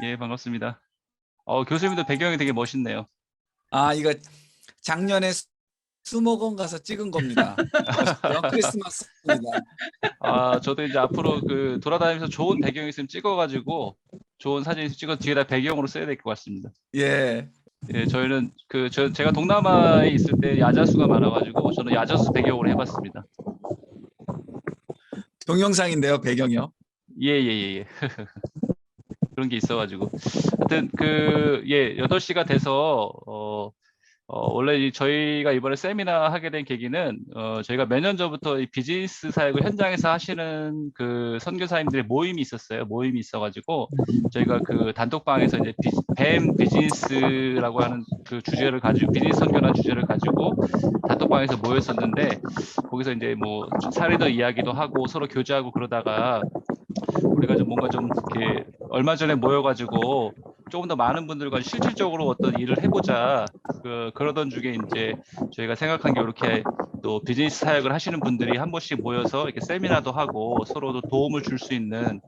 예, 반갑습니다. 교수님도 배경이 되게 멋있네요. 아, 이거 작년에 수목원 가서 찍은 겁니다. 멋있죠? 크리스마스입니다. 저도 이제 앞으로 그 돌아다니면서 좋은 배경 있으면 찍어가지고 좋은 사진 있으면 찍어 뒤에다 배경으로 써야 될 것 같습니다. 예. 예, 저희는 제가 동남아에 있을 때 야자수가 많아가지고 저는 야자수 배경으로 해봤습니다. 동영상인데요, 배경이요. 예. 그런 게 있어가지고 하여튼 8시가 돼서 원래 저희가 이번에 세미나 하게 된 계기는 저희가 몇 년 전부터 이 비즈니스 사역을 현장에서 하시는 그 선교사님들의 모임이 있었어요. 모임이 있어가지고 저희가 그 단톡방에서 이제 뱀 비즈니스라고 하는 그 주제를 가지고 비즈니스 선교라는 주제를 가지고 단톡방에서 모였었는데 거기서 이제 뭐 사례들 이야기도 하고 서로 교제하고 그러다가 우리가 좀 뭔가 좀 이렇게 얼마 전에 모여가지고 조금 더 많은 분들과 실질적으로 어떤 일을 해보자 그러던 중에 이제 저희가 생각한 게 이렇게 또 비즈니스 사역을 하시는 분들이 한 번씩 모여서 이렇게 세미나도 하고 서로도 도움을 줄 수 있는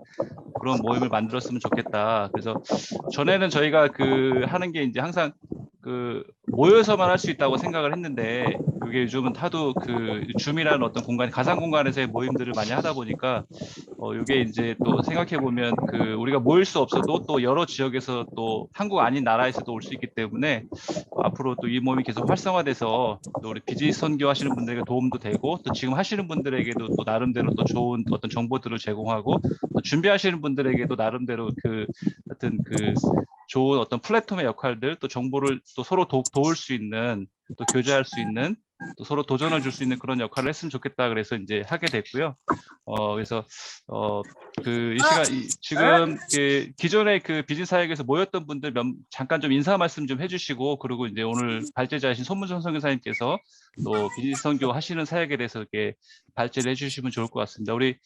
그런 모임을 만들었으면 좋겠다. 그래서 전에는 저희가 하는 게 이제 항상 모여서만 할 수 있다고 생각을 했는데 이게 요즘은 하도 줌이라는 어떤 공간, 가상 공간에서의 모임들을 많이 하다 보니까 이게 이제 또 생각해 보면 우리가 모일 수 없어도 또 여러 지역에서 또 한국 아닌 나라에서도 올 수 있기 때문에 앞으로 또 이 모임이 계속 활성화돼서 또 우리 비즈니스 선교하시는 분들에게 도움도 되고 또 지금 하시는 분들에게도 또 나름대로 또 좋은 어떤 정보들을 제공하고 또 준비하시는 분들에게도 나름대로 하여튼 좋은 어떤 플랫폼의 역할들 또 정보를 또 서로 도울 수 있는 또 교제할 수 있는 또 서로 도전을 줄 수 있는 그런 역할을 했으면 좋겠다 그래서 이제 하게 됐고요. 그래서 이 시간 지금 기존의 비즈니스 사역에서 모였던 분들 잠깐 좀 인사 말씀 좀 해주시고 그리고 이제 오늘 발제자이신 손문성 선교사님께서 또 비즈니스 선교 하시는 사역에 대해서 이렇게 발제를 해주시면 좋을 것 같습니다. 우리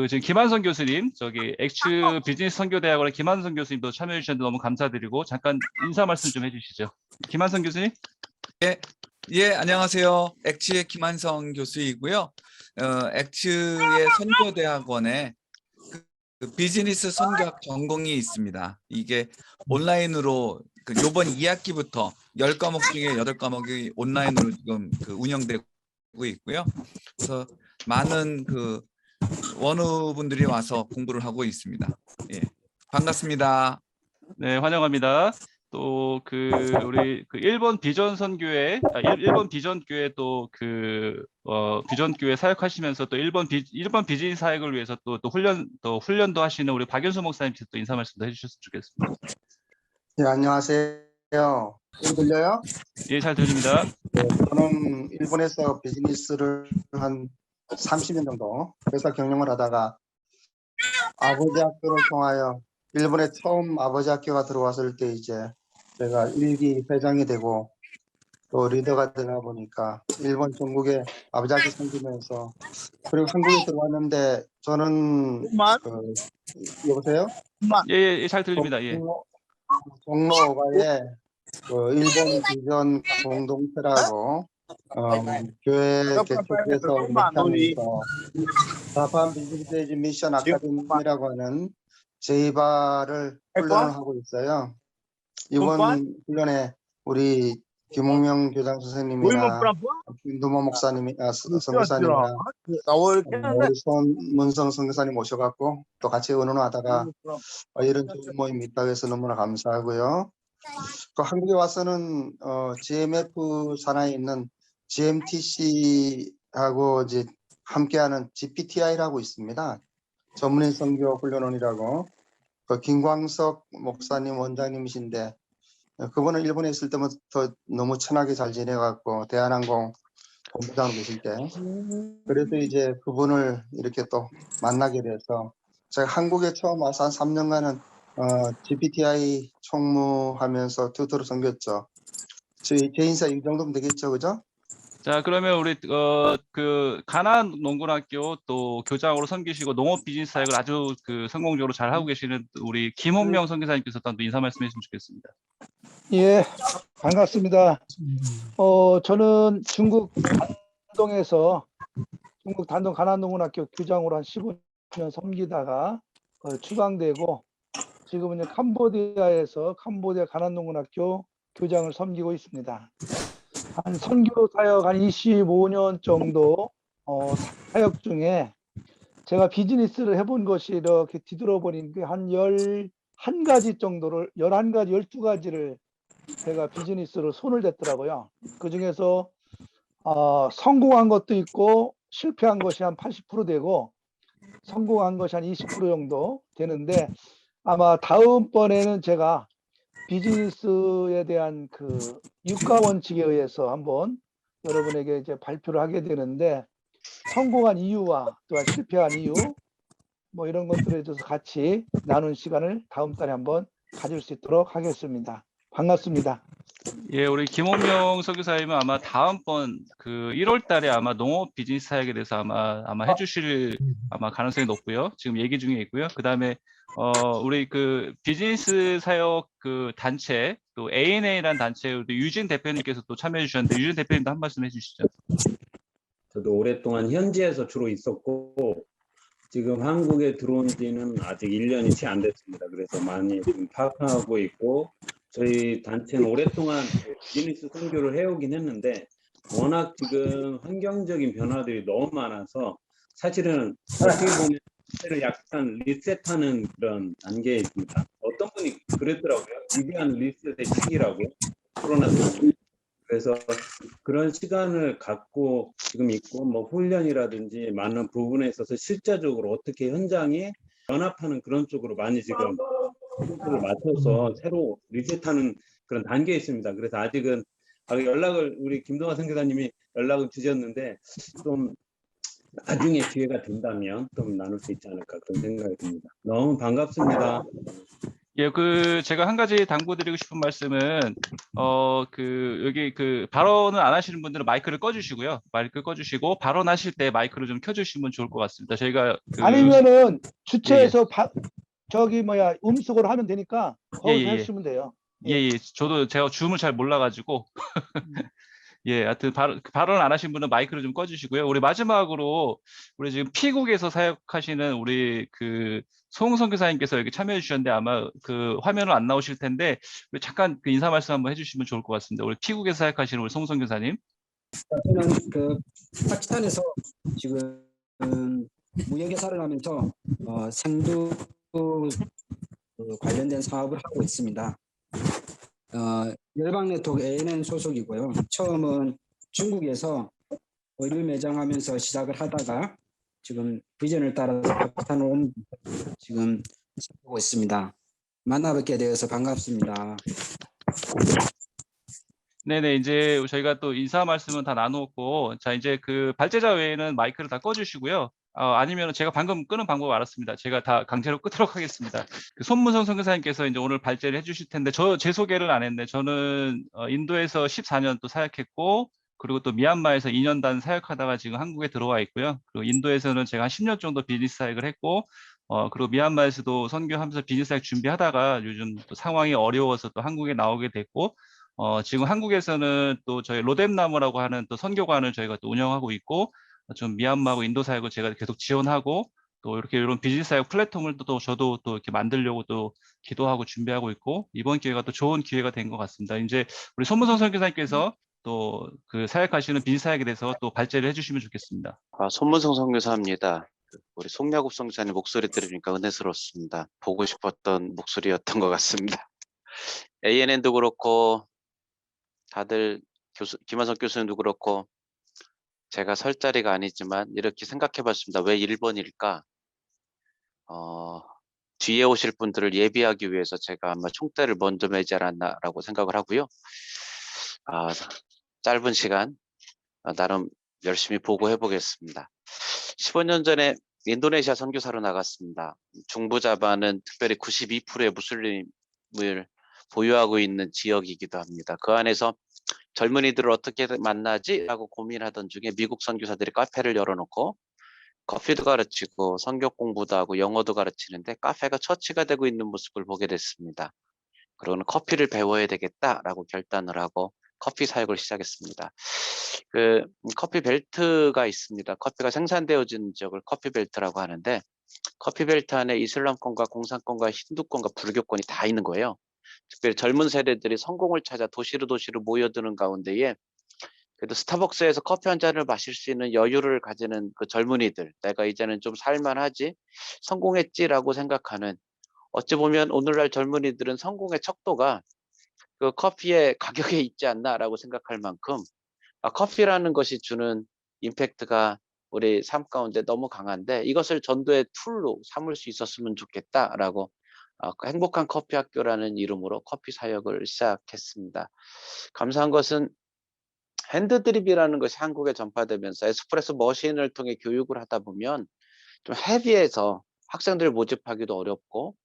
지금 김한선 교수님 저기 엑츠 비즈니스 선교대학원의 김한선 교수님도 참여해 주셨는데 너무 감사드리고 잠깐 인사 말씀 좀 해주시죠. 김한선 교수님. 예, 안녕하세요. 엑츠의 김한성 교수이고요. 엑츠의 선교대학원에 비즈니스 선교학 전공이 있습니다. 이게 온라인으로 요번 2학기부터 10과목 중에 8과목이 온라인으로 지금 운영되고 있고요. 그래서 많은 원우분들이 와서 공부를 하고 있습니다. 예, 반갑습니다. 네, 환영합니다. 또 우리 일본 비전 선교회 일본 비전 교회 또 비전 교회 사역하시면서 또 일본 비즈니스 사역을 위해서 또 훈련도 하시는 우리 박연수 목사님께서 또 인사 말씀도 해주셨으면 좋겠습니다. 네, 안녕하세요. 잘 들려요? 예, 잘 들립니다. 네, 저는 일본에서 비즈니스를 한 30년 정도 회사 경영을 하다가 아버지 학교를 통하여 일본에 처음 아버지 학교가 들어왔을 때 이제 제가 일기 회장이 되고 또 리더가 되다 보니까 일본 전국에 아버지 학교 섬기면서 그리고 한국에 들어왔는데 저는 여보세요? 예, 잘 들립니다. 예. 종로가에 일본 비전 공동체라고 교회 개척해서 목회하면서 자판 비즈니스 에이지 미션 아카데미라고 하는 제이바를 훈련을 하고 있어요. 이번 훈련에 우리 김홍명 교장 선생님이나 김두모 목사님이 선교사님이나 우리 손문성 선교사님 오셔갖고 또 같이 의논하다가 이런 좋은 모임이 있다고 해서 너무나 감사하고요. 한국에 와서는 GMF 산하에 있는 GMTC하고 이제 함께하는 GPTI라고 있습니다. 전문인 선교 훈련원이라고 김광석 목사님 원장님이신데 그분은 일본에 있을 때부터 너무 친하게 잘 지내갖고 대한항공 본부장으로 계실 때 그래서 이제 그분을 이렇게 또 만나게 돼서 제가 한국에 처음 와서 한 3년간은 GPTI 총무하면서 튜터로 섬겼죠. 제 인사 이 정도면 되겠죠, 그죠? 자, 그러면 우리 가나안 농군학교 또 교장으로 섬기시고 농업 비즈니스 사역을 아주 성공적으로 잘 하고 계시는 우리 김홍명 선교사님께서 또 인사 말씀해 주시면 좋겠습니다. 예, 반갑습니다. 저는 중국 단동에서 중국 단동 가나안 농군학교 교장으로 한 15년 섬기다가 추방되고 지금은 이제 캄보디아에서 캄보디아 가난농군학교 교장을 섬기고 있습니다. 한 선교 사역 한 25년 정도 사역 중에 제가 비즈니스를 해본 것이 이렇게 뒤돌아보니 한 11가지 정도를 11가지, 12가지를 제가 비즈니스로 손을 댔더라고요. 그중에서 성공한 것도 있고 실패한 것이 한 80% 되고 성공한 것이 한 20% 정도 되는데 아마 다음번에는 제가 비즈니스에 대한 그 육가 원칙에 의해서 한번 여러분에게 이제 발표를 하게 되는데 성공한 이유와 또한 실패한 이유 뭐 이런 것들에 대해서 같이 나눈 시간을 다음 달에 한번 가질 수 있도록 하겠습니다. 반갑습니다. 예, 우리 김홍명 선교사님은 아마 다음번 그 1월 달에 아마 농업 비즈니스 사역에 대해서 아마 해주실 아마 가능성이 높고요. 지금 얘기 중에 있고요. 그다음에 우리 그 비즈니스 사역 그 단체 또 ANA라는 단체 우리 유진 대표님께서 또 참여해 주셨는데 유진 대표님도 한 말씀 해주시죠. 저도 오랫동안 현지에서 주로 있었고 지금 한국에 들어온 지는 아직 1년이 채 안 됐습니다. 그래서 많이 좀 파악하고 있고 저희 단체는 오랫동안 비즈니스 선교를 해오긴 했는데 워낙 지금 환경적인 변화들이 너무 많아서 사실은 어떻게 보면 단체를 약간 리셋하는 그런 단계에 있습니다. 어떤 분이 그랬더라고요. 위대한 리셋의 시기라고 코로나 때문에. 그래서 그런 시간을 갖고 지금 있고 뭐 훈련이라든지 많은 부분에 있어서 실제적으로 어떻게 현장에 연합하는 그런 쪽으로 많이 지금 포커스를 맞춰서 새로 리셋하는 그런 단계에 있습니다. 그래서 아직은 연락을 우리 김동환 선교사님이 연락을 주셨는데 좀 나중에 기회가 된다면 좀 나눌 수 있지 않을까 그런 생각이 듭니다. 너무 반갑습니다. 예, 그 제가 한 가지 당부드리고 싶은 말씀은 그 여기 그 발언을 안 하시는 분들은 마이크를 꺼주시고요. 마이크 꺼주시고 발언하실 때 마이크를 좀 켜주시면 좋을 것 같습니다. 저희가 아니면은 주최에서 음속으로 하면 되니까 거기서 예. 하시면 돼요. 예. 저도 제가 줌을 잘 몰라가지고 예, 하여튼 발언 안 하신 분은 마이크를 좀 꺼주시고요. 우리 마지막으로 우리 지금 피국에서 사역하시는 우리 그 송웅 선교사님께서 여기 참여해 주셨는데 아마 그 화면은 안 나오실 텐데 우리 잠깐 그 인사 말씀 한번 해주시면 좋을 것 같습니다. 우리 피국에서 사역하시는 우리 송웅 선교사님. 저는 그 파키스탄에서 지금 무역회사를 하면서 생두 관련된 사업을 하고 있습니다. 열방 네트워크 ANN 소속이고요. 처음은 중국에서 의류 매장하면서 시작을 하다가 지금 비전을 따라서 파키스탄으로 온 지금 하고 있습니다. 만나뵙게 되어서 반갑습니다. 네네, 이제 저희가 또 인사 말씀은 다 나누었고, 자, 이제 그 발제자 외에는 마이크를 다 꺼주시고요. 아니면 제가 방금 끄는 방법 알았습니다. 제가 다 강제로 끄도록 하겠습니다. 그 손문성 선교사님께서 이제 오늘 발제를 해주실 텐데, 제 소개를 안 했네. 저는 인도에서 14년 또 사역했고, 그리고 또 미얀마에서 2년간 사역하다가 지금 한국에 들어와 있고요. 그리고 인도에서는 제가 한 10년 정도 비즈니스 사역을 했고, 그리고 미얀마에서도 선교하면서 비즈니스 사역 준비하다가 요즘 또 상황이 어려워서 또 한국에 나오게 됐고, 지금 한국에서는 또 저희 로뎀나무라고 하는 또 선교관을 저희가 또 운영하고 있고, 좀 미얀마하고 인도 사역을 제가 계속 지원하고, 또 이렇게 이런 비즈니스 사역 플랫폼을 또 저도 또 이렇게 만들려고 또 기도하고 준비하고 있고, 이번 기회가 또 좋은 기회가 된 것 같습니다. 이제 우리 손문성 선교사님께서 또 그 사역하시는 비즈니스 사역에 대해서 또 발제를 해주시면 좋겠습니다. 손문성 선교사입니다. 우리 송야국 선교사님 목소리 들으니까 은혜스럽습니다. 보고 싶었던 목소리였던 것 같습니다. ANN도 그렇고 다들 김한석 교수님도 그렇고 제가 설 자리가 아니지만 이렇게 생각해 봤습니다. 왜 1번일까? 뒤에 오실 분들을 예비하기 위해서 제가 아마 총대를 먼저 매지 않았나라고 생각을 하고요. 짧은 시간 나름 열심히 보고해 보겠습니다. 15년 전에 인도네시아 선교사로 나갔습니다. 중부자바는 특별히 92%의 무슬림을 보유하고 있는 지역이기도 합니다. 그 안에서 젊은이들을 어떻게 만나지? 라고 고민하던 중에 미국 선교사들이 카페를 열어놓고 커피도 가르치고 성경 공부도 하고 영어도 가르치는데 카페가 처치가 되고 있는 모습을 보게 됐습니다. 그러고는 커피를 배워야 되겠다라고 결단을 하고 커피 사역을 시작했습니다. 그 커피 벨트가 있습니다. 커피가 생산되어지는 지역을 커피 벨트라고 하는데 커피벨트 안에 이슬람권과 공산권과 힌두권과 불교권이 다 있는 거예요. 특별히 젊은 세대들이 성공을 찾아 도시로 모여드는 가운데에 그래도 스타벅스에서 커피 한 잔을 마실 수 있는 여유를 가지는 그 젊은이들, 내가 이제는 좀 살만하지, 성공했지라고 생각하는, 어찌 보면 오늘날 젊은이들은 성공의 척도가 그 커피의 가격에 있지 않나라고 생각할 만큼 커피라는 것이 주는 임팩트가 우리 삶 가운데 너무 강한데, 이것을 전도의 툴로 삼을 수 있었으면 좋겠다라고 그 행복한 커피 학교라는 이름으로 커피 사역을 시작했습니다. 감사한 것은 핸드드립이라는 것이 한국에 전파되면서 에스프레소 머신을 통해 교육을 하다 보면 좀 헤비해서 학생들 모집하기도 어렵고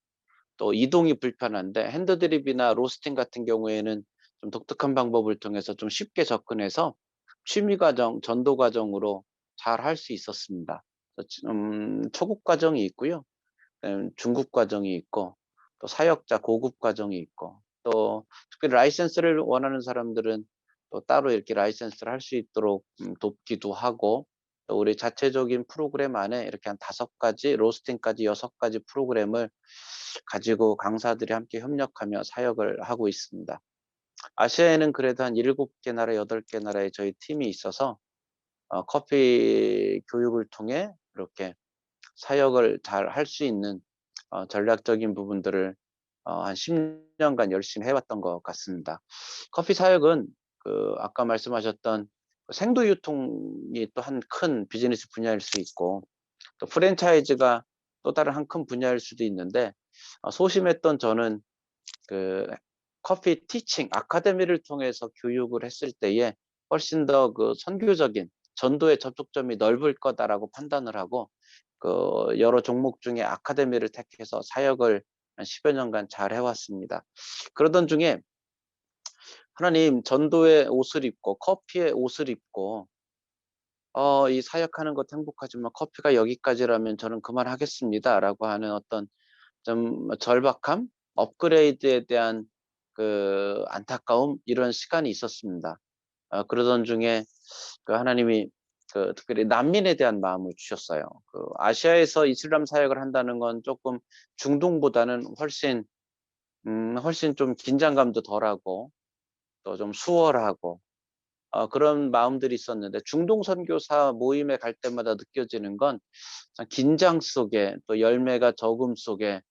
또 이동이 불편한데, 핸드드립이나 로스팅 같은 경우에는 좀 독특한 방법을 통해서 좀 쉽게 접근해서 취미 과정, 전도 과정으로 잘 할 수 있었습니다. 초급 과정이 있고요. 중급 과정이 있고 또 사역자 고급 과정이 있고, 또 특히 라이센스를 원하는 사람들은 또 따로 이렇게 라이센스를 할 수 있도록 돕기도 하고, 또 우리 자체적인 프로그램 안에 이렇게 한 5가지, 로스팅까지 6가지 프로그램을 가지고 강사들이 함께 협력하며 사역을 하고 있습니다. 아시아에는 그래도 한 7개 나라, 8개 나라에 저희 팀이 있어서 커피 교육을 통해 이렇게 사역을 잘 할 수 있는 전략적인 부분들을 한 10년간 열심히 해왔던 것 같습니다. 커피 사역은 그 아까 말씀하셨던 생도 유통이 또 한 큰 비즈니스 분야일 수 있고, 또 프랜차이즈가 또 다른 한 큰 분야일 수도 있는데, 소심했던 저는 그 커피 티칭 아카데미를 통해서 교육을 했을 때에 훨씬 더 그 선교적인 전도의 접촉점이 넓을 거다라고 판단을 하고, 그 여러 종목 중에 아카데미를 택해서 사역을 한 10여 년간 잘 해왔습니다. 그러던 중에 하나님, 전도의 옷을 입고 커피의 옷을 입고 이 사역하는 것 행복하지만 커피가 여기까지라면 저는 그만하겠습니다라고 하는 어떤 좀 절박함, 업그레이드에 대한 그 안타까움, 이런 시간이 있었습니다. 그러던 중에 그 하나님이 그 특별히 난민에 대한 마음을 주셨어요. 그 아시아에서 이슬람 사역을 한다는 건 조금 중동보다는 훨씬 좀 긴장감도 덜하고 또 좀 수월하고 그런 마음들이 있었는데, 중동 선교사 모임에 갈 때마다 느껴지는 건 긴장 속에 또 열매가 적음 속에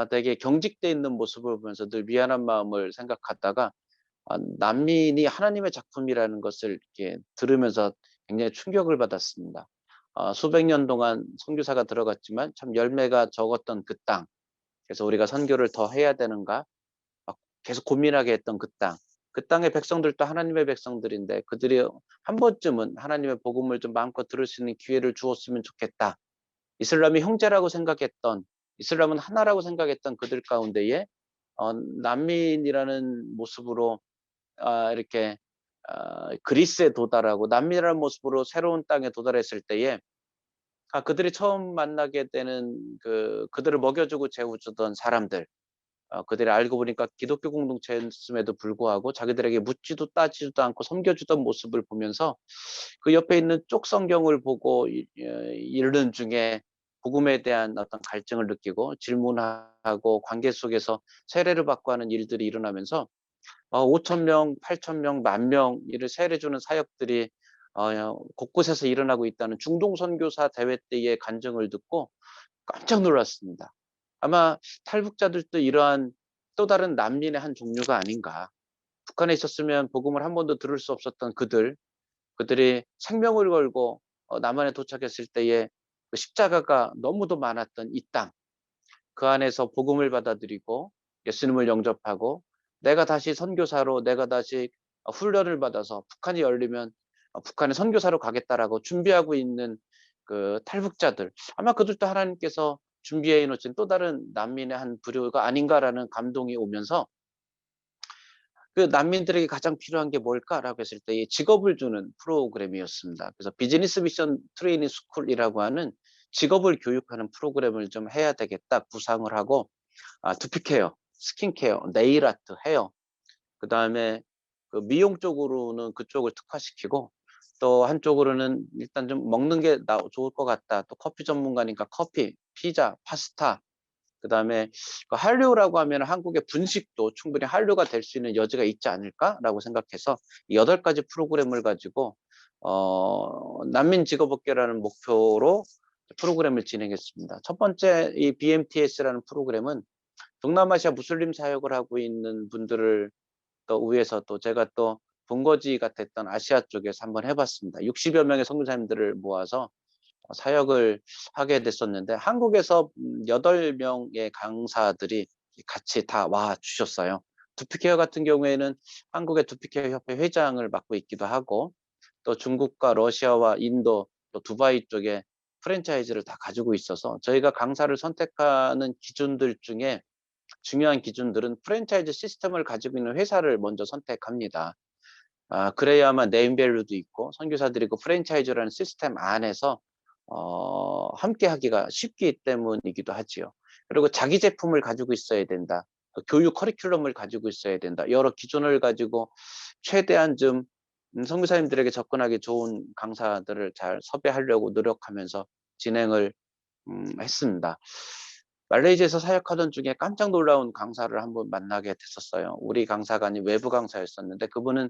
되게 경직돼 있는 모습을 보면서 늘 미안한 마음을 생각하다가 난민이 하나님의 작품이라는 것을 이렇게 들으면서 굉장히 충격을 받았습니다. 수백 년 동안 선교사가 들어갔지만 참 열매가 적었던 그 땅, 그래서 우리가 선교를 더 해야 되는가 막 계속 고민하게 했던 그 땅, 그 땅의 백성들도 하나님의 백성들인데 그들이 한 번쯤은 하나님의 복음을 좀 마음껏 들을 수 있는 기회를 주었으면 좋겠다. 이슬람이 형제라고 생각했던, 이슬람은 하나라고 생각했던 그들 가운데에 난민이라는 모습으로 이렇게 그리스에 도달하고 난민이라는 모습으로 새로운 땅에 도달했을 때에 그들이 처음 만나게 되는 그들을 먹여주고 재워주던 사람들, 그들이 알고 보니까 기독교 공동체였음에도 불구하고 자기들에게 묻지도 따지지도 않고 섬겨주던 모습을 보면서 그 옆에 있는 쪽 성경을 보고 읽는 중에 복음에 대한 어떤 갈증을 느끼고 질문하고 관계 속에서 세례를 받고 하는 일들이 일어나면서 5천 명, 8천 명, 10,000명 이를 세례주는 사역들이 곳곳에서 일어나고 있다는 중동 선교사 대회 때의 간증을 듣고 깜짝 놀랐습니다. 아마 탈북자들도 이러한 또 다른 난민의 한 종류가 아닌가. 북한에 있었으면 복음을 한 번도 들을 수 없었던 그들이 생명을 걸고 남한에 도착했을 때에 그 십자가가 너무도 많았던 이 땅, 그 안에서 복음을 받아들이고 예수님을 영접하고 내가 다시 선교사로, 내가 다시 훈련을 받아서 북한이 열리면 북한에 선교사로 가겠다라고 준비하고 있는 그 탈북자들, 아마 그들도 하나님께서 준비해 놓으신 또 다른 난민의 한 부류가 아닌가라는 감동이 오면서 그 난민들에게 가장 필요한 게 뭘까라고 했을 때 직업을 주는 프로그램이었습니다. 그래서 비즈니스 미션 트레이닝 스쿨이라고 하는 직업을 교육하는 프로그램을 좀 해야 되겠다 구상을 하고, 두피 케어, 스킨 케어, 네일 아트, 헤어, 그 다음에 그 미용 쪽으로는 그쪽을 특화시키고 또 한쪽으로는 일단 좀 먹는 게 좋을 것 같다. 또 커피 전문가니까 커피, 피자, 파스타. 그다음에 그 한류라고 하면 한국의 분식도 충분히 한류가 될 수 있는 여지가 있지 않을까라고 생각해서 이 8가지 프로그램을 가지고 난민 직업업계라는 목표로 프로그램을 진행했습니다. 첫 번째 이 BMTS라는 프로그램은 동남아시아 무슬림 사역을 하고 있는 분들을 또 위해서 또 제가 또 본거지가 됐던 아시아 쪽에서 한번 해봤습니다. 60여 명의 선교사님들을 모아서 사역을 하게 됐었는데 한국에서 8명의 강사들이 같이 다 와 주셨어요. 두피케어 같은 경우에는 한국의 두피케어 협회 회장을 맡고 있기도 하고 또 중국과 러시아와 인도 또 두바이 쪽에 프랜차이즈를 다 가지고 있어서 저희가 강사를 선택하는 기준들 중에 중요한 기준들은 프랜차이즈 시스템을 가지고 있는 회사를 먼저 선택합니다. 그래야만 네임밸류도 있고 선교사들이 그 프랜차이즈라는 시스템 안에서 함께 하기가 쉽기 때문이기도 하지요. 그리고 자기 제품을 가지고 있어야 된다. 교육 커리큘럼을 가지고 있어야 된다. 여러 기준을 가지고 최대한 좀 선교사님들에게 접근하기 좋은 강사들을 잘 섭외하려고 노력하면서 진행을 했습니다. 말레이시아에서 사역하던 중에 깜짝 놀라운 강사를 한번 만나게 됐었어요. 우리 강사가 아닌 외부 강사였었는데 그분은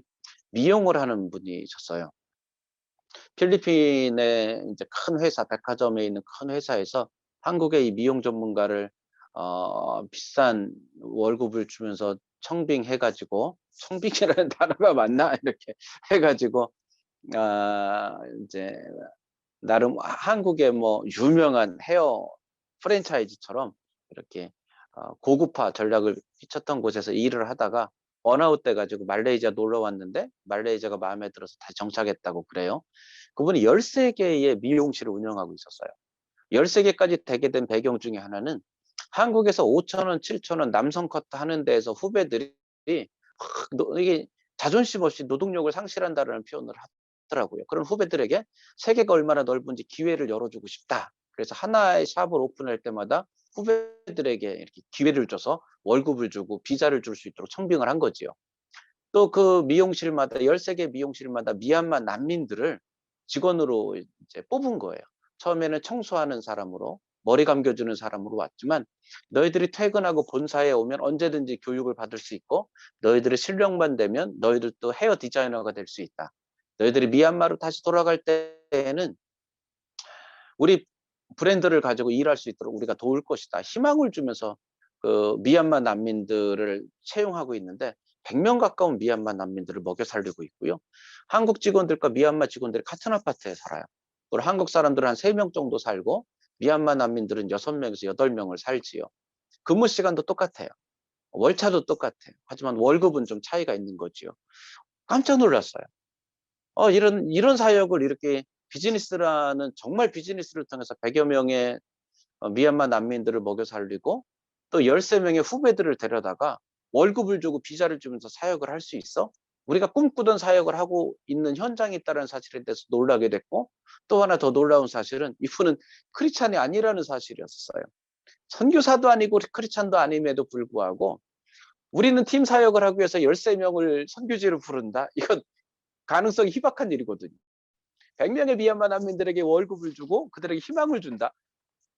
미용을 하는 분이셨어요. 필리핀의 이제 큰 회사, 백화점에 있는 큰 회사에서 한국의 이 미용 전문가를 비싼 월급을 주면서 청빙해가지고 청빙이라는 단어가 맞나 이렇게 해가지고 이제 나름 한국의 뭐 유명한 헤어 프랜차이즈처럼 이렇게 고급화 전략을 펼쳤던 곳에서 일을 하다가 번아웃 돼가지고 말레이시아 놀러 왔는데 말레이시아가 마음에 들어서 다시 정착했다고 그래요. 그분이 13개의 미용실을 운영하고 있었어요. 13개까지 되게 된 배경 중에 하나는 한국에서 5,000원, 7,000원 남성 커트 하는 데에서 후배들이 이게 자존심 없이 노동력을 상실한다는 표현을 하더라고요. 그런 후배들에게 세계가 얼마나 넓은지 기회를 열어주고 싶다. 그래서 하나의 샵을 오픈할 때마다 후배들에게 이렇게 기회를 줘서 월급을 주고 비자를 줄 수 있도록 청빙을 한 거지요. 또 그 미용실마다 13개 미용실마다 미얀마 난민들을 직원으로 이제 뽑은 거예요. 처음에는 청소하는 사람으로 머리 감겨주는 사람으로 왔지만 너희들이 퇴근하고 본사에 오면 언제든지 교육을 받을 수 있고 너희들의 실력만 되면 너희들도 헤어 디자이너가 될 수 있다. 너희들이 미얀마로 다시 돌아갈 때에는 우리 브랜드를 가지고 일할 수 있도록 우리가 도울 것이다. 희망을 주면서 그 미얀마 난민들을 채용하고 있는데 100명 가까운 미얀마 난민들을 먹여 살리고 있고요. 한국 직원들과 미얀마 직원들이 같은 아파트에 살아요. 그리고 한국 사람들은 한 3명 정도 살고 미얀마 난민들은 6명에서 8명을 살지요. 근무 시간도 똑같아요. 월차도 똑같아요. 하지만 월급은 좀 차이가 있는 거지요. 깜짝 놀랐어요. 이런 사역을 이렇게 비즈니스라는 정말 비즈니스를 통해서 100여 명의 미얀마 난민들을 먹여 살리고 또 13명의 후배들을 데려다가 월급을 주고 비자를 주면서 사역을 할 수 있어? 우리가 꿈꾸던 사역을 하고 있는 현장에 있다는 사실에 대해서 놀라게 됐고 또 하나 더 놀라운 사실은 이분은 크리스찬이 아니라는 사실이었어요. 선교사도 아니고 크리스찬도 아님에도 불구하고 우리는 팀 사역을 하기 위해서 13명을 선교지로 부른다? 이건 가능성이 희박한 일이거든요. 100명의 미얀마 난민들에게 월급을 주고 그들에게 희망을 준다.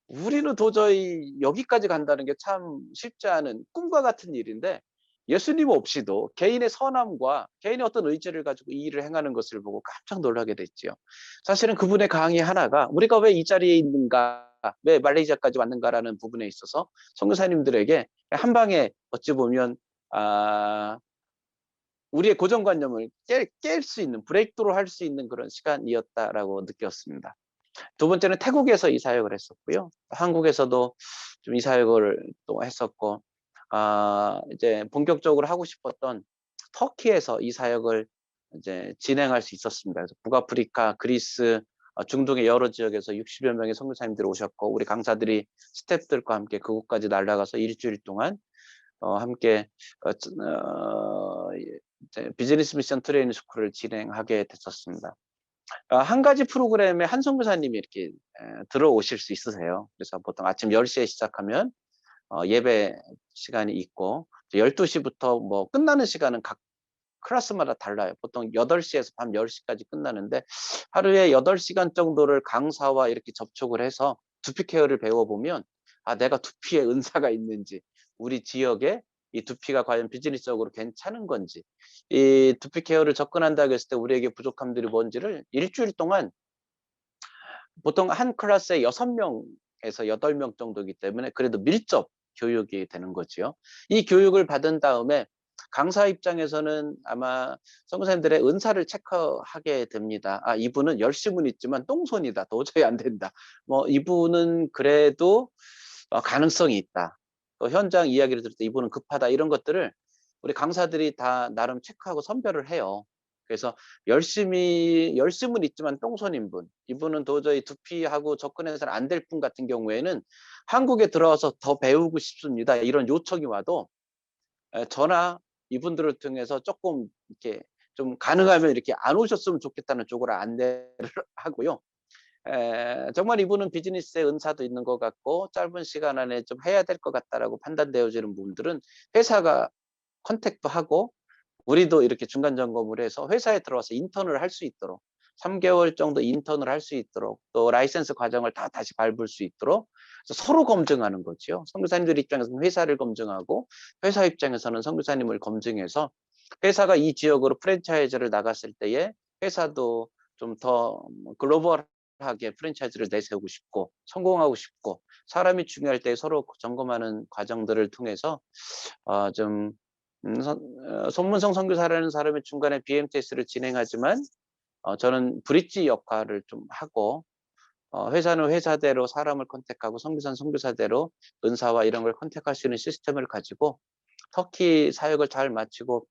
우리는 도저히 여기까지 간다는 게 참 쉽지 않은 꿈과 같은 일인데 예수님 없이도 개인의 선함과 개인의 어떤 의지를 가지고 이 일을 행하는 것을 보고 깜짝 놀라게 됐지요. 사실은 그분의 강의 하나가 우리가 왜 이 자리에 있는가, 왜 말레이시아까지 왔는가라는 부분에 있어서 선교사님들에게 한 방에 어찌 보면 우리의 고정관념을 깰 수 있는, 브레이크로 할 수 있는 그런 시간이었다라고 느꼈습니다. 두 번째는 태국에서 이 사역을 했었고요. 한국에서도 좀 이 사역을 또 했었고, 이제 본격적으로 하고 싶었던 터키에서 이 사역을 이제 진행할 수 있었습니다. 그래서 북아프리카, 그리스, 중동의 여러 지역에서 60여 명의 선교사님들이 오셨고, 우리 강사들이 스태프들과 함께 그곳까지 날아가서 일주일 동안 함께 비즈니스 미션 트레이닝 스쿨을 진행하게 됐었습니다. 한 가지 프로그램에 한 선교사님이 이렇게 들어오실 수 있으세요. 그래서 보통 아침 10시에 시작하면 예배 시간이 있고 12시부터 뭐 끝나는 시간은 각 클래스마다 달라요. 보통 8시에서 밤 10시까지 끝나는데 하루에 8시간 정도를 강사와 이렇게 접촉을 해서 두피 케어를 배워보면 내가 두피에 은사가 있는지, 우리 지역에 이 두피가 과연 비즈니스적으로 괜찮은 건지, 이 두피 케어를 접근한다고 했을 때 우리에게 부족함들이 뭔지를 일주일 동안, 보통 한 클래스에 6명에서 8명 정도이기 때문에 그래도 밀접 교육이 되는 거지요. 이 교육을 받은 다음에 강사 입장에서는 아마 선생님들의 은사를 체크하게 됩니다. 이분은 열심은 있지만 똥손이다. 도저히 안 된다. 뭐 이분은 그래도 가능성이 있다. 또 현장 이야기를 들을 때 이분은 급하다. 이런 것들을 우리 강사들이 다 나름 체크하고 선별을 해요. 그래서 열심은 있지만 똥손인 분, 이분은 도저히 두피하고 접근해서는 안 될 분 같은 경우에는 한국에 들어와서 더 배우고 싶습니다. 이런 요청이 와도 저나 이분들을 통해서 조금 이렇게 좀 가능하면 이렇게 안 오셨으면 좋겠다는 쪽으로 안내를 하고요. 정말 이분은 비즈니스에 은사도 있는 것 같고 짧은 시간 안에 좀 해야 될 것 같다라고 판단되어지는 분들은 회사가 컨택도 하고, 우리도 이렇게 중간 점검을 해서 회사에 들어와서 인턴을 할 수 있도록 3개월 정도 인턴을 할 수 있도록, 또 라이센스 과정을 다시 밟을 수 있도록 서로 검증하는 거죠. 선교사님들 입장에서는 회사를 검증하고, 회사 입장에서는 선교사님을 검증해서 회사가 이 지역으로 프랜차이즈를 나갔을 때에 회사도 좀 더 글로벌하게 프랜차이즈를 내세우고 싶고 성공하고 싶고, 사람이 중요할 때 서로 점검하는 과정들을 통해서 좀 손문성 선교사라는 사람이 중간에 BMTS를 진행하지만 저는 브릿지 역할을 좀 하고, 회사는 회사대로 사람을 컨택하고 선교사는 선교사대로 은사와 이런 걸 컨택할 수 있는 시스템을 가지고 터키 사역을 잘 마치고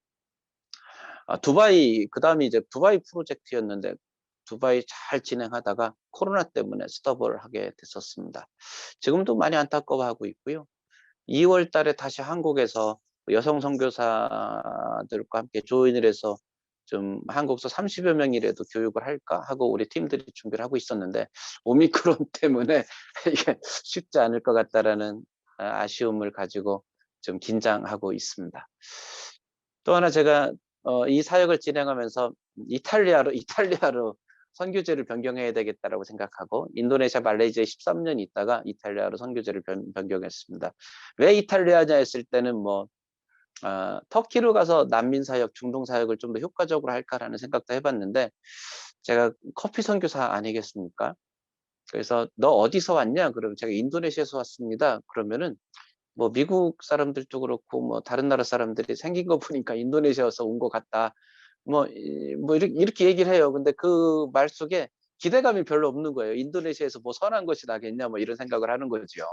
두바이, 그다음에 이제 두바이 프로젝트였는데 두바이 잘 진행하다가 코로나 때문에 스톱을 하게 됐었습니다. 지금도 많이 안타까워하고 있고요. 2월 달에 다시 한국에서 여성 선교사들과 함께 조인을 해서 좀 한국서 30여 명이라도 교육을 할까 하고 우리 팀들이 준비를 하고 있었는데 오미크론 때문에 이게 쉽지 않을 것 같다라는 아쉬움을 가지고 좀 긴장하고 있습니다. 또 하나 제가 이 사역을 진행하면서 이탈리아로 선교제를 변경해야 되겠다라고 생각하고 인도네시아, 말레이시아에 13년 있다가 이탈리아로 선교제를 변경했습니다. 왜 이탈리아냐 했을 때는 터키로 가서 난민 사역, 중동 사역을 좀 더 효과적으로 할까라는 생각도 해봤는데, 제가 커피 선교사 아니겠습니까? 그래서 너 어디서 왔냐? 그러면 제가 인도네시아에서 왔습니다. 그러면은 미국 사람들도 그렇고 다른 나라 사람들이 생긴 거 보니까 인도네시아에서 온 것 같다. 이렇게 얘기를 해요. 근데 그 말 속에 기대감이 별로 없는 거예요. 인도네시아에서 선한 것이 나겠냐 이런 생각을 하는 거죠.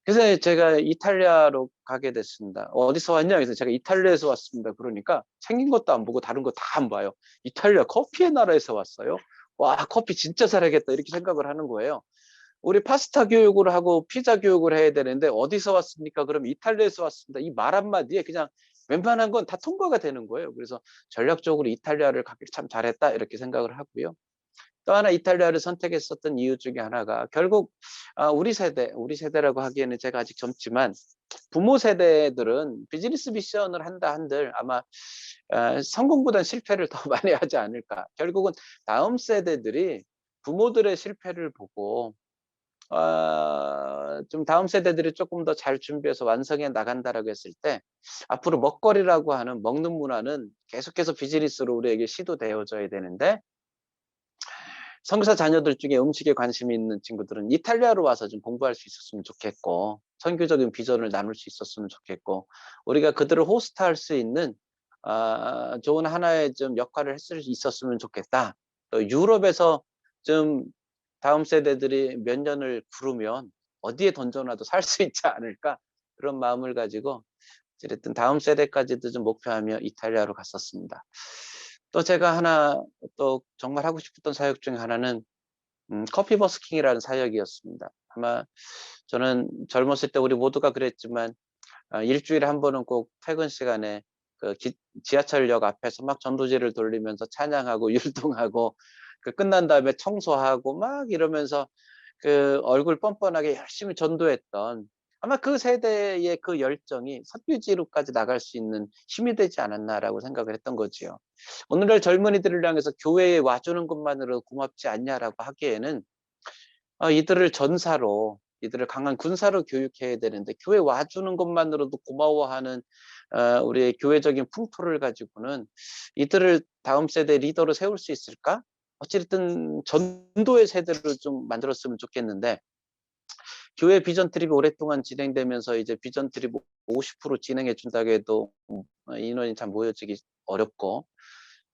그래서 제가 이탈리아로 가게 됐습니다. 어디서 왔냐? 그래서 제가 이탈리아에서 왔습니다. 그러니까 생긴 것도 안 보고 다른 거 다 안 봐요. 이탈리아 커피의 나라에서 왔어요. 와, 커피 진짜 잘하겠다 이렇게 생각을 하는 거예요. 우리 파스타 교육을 하고 피자 교육을 해야 되는데 어디서 왔습니까? 그럼 이탈리아에서 왔습니다. 이 말 한마디에 그냥 웬만한 건 다 통과가 되는 거예요. 그래서 전략적으로 이탈리아를 가길 참 잘했다 이렇게 생각을 하고요. 또 하나 이탈리아를 선택했었던 이유 중에 하나가 결국 우리 세대라고 하기에는 제가 아직 젊지만 부모 세대들은 비즈니스 미션을 한다 한들 아마 성공보단 실패를 더 많이 하지 않을까. 결국은 다음 세대들이 부모들의 실패를 보고 좀 다음 세대들이 조금 더 잘 준비해서 완성해 나간다라고 했을 때 앞으로 먹거리라고 하는 먹는 문화는 계속해서 비즈니스로 우리에게 시도되어져야 되는데, 선교사 자녀들 중에 음식에 관심이 있는 친구들은 이탈리아로 와서 좀 공부할 수 있었으면 좋겠고 선교적인 비전을 나눌 수 있었으면 좋겠고, 우리가 그들을 호스트할 수 있는 좋은 하나의 좀 역할을 했을 수 있었으면 좋겠다. 또 유럽에서 좀 다음 세대들이 몇 년을 구르면 어디에 던져놔도 살 수 있지 않을까, 그런 마음을 가지고 어쨌든 다음 세대까지도 좀 목표하며 이탈리아로 갔었습니다. 또 제가 하나 또 정말 하고 싶었던 사역 중에 하나는 커피 버스킹이라는 사역이었습니다. 아마 저는 젊었을 때 우리 모두가 그랬지만 일주일에 한 번은 꼭 퇴근 시간에 그 지하철역 앞에서 막 전도지를 돌리면서 찬양하고 율동하고 끝난 다음에 청소하고 막 이러면서 그 얼굴 뻔뻔하게 열심히 전도했던 아마 그 세대의 그 열정이 선교지로까지 나갈 수 있는 힘이 되지 않았나라고 생각을 했던 거지요. 오늘날 젊은이들을 향해서 교회에 와주는 것만으로 고맙지 않냐라고 하기에는 이들을 전사로, 이들을 강한 군사로 교육해야 되는데 교회 와주는 것만으로도 고마워하는 우리의 교회적인 풍토를 가지고는 이들을 다음 세대 리더로 세울 수 있을까? 어찌됐든 전도의 세대를 좀 만들었으면 좋겠는데, 교회 비전 트립이 오랫동안 진행되면서 이제 비전 트립 50% 진행해 준다고 해도 인원이 참 모여지기 어렵고,